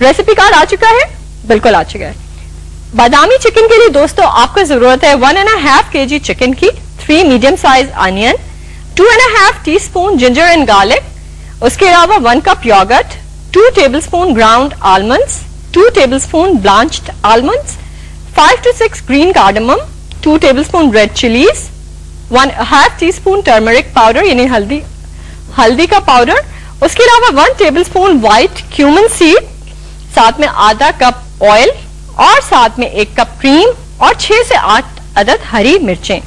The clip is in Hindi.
रेसिपी कार्ड आ चुका है? बिल्कुल आ चुका है। बादामी चिकन के लिए दोस्तों आपको जरूरत है 1.5 kg चिकन की, 3 medium size onion, 2.5 teaspoon ginger and garlic, उसके अलावा 1 cup yoghurt, 2 tablespoon ground almonds, 2 tablespoon blanched almonds, 5 to 6 green cardamom, 2 tablespoon red chillies, 1/2 teaspoon turmeric powder यानी हल्दी का पाउडर, उसके अलावा 1 टेबलस्पून व्हाइट क्यूमन सीड, साथ में आधा कप ऑयल और साथ में 1 कप क्रीम और 6 से 8 अदद हरी मिर्चें।